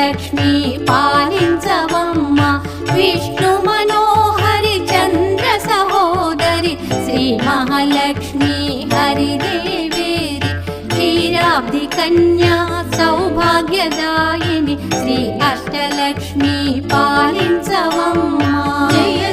అష్టలక్ష్మి పాలించవమ్మ విష్ణు మనోహరి చంద్ర సహోదరి శ్రీ మహాలక్ష్మి హరిదేవేరి క్షీరాబ్ది కన్యా సౌభాగ్యదాయిని శ్రీ అష్టలక్ష్మి పాలించవమ్మ. జయ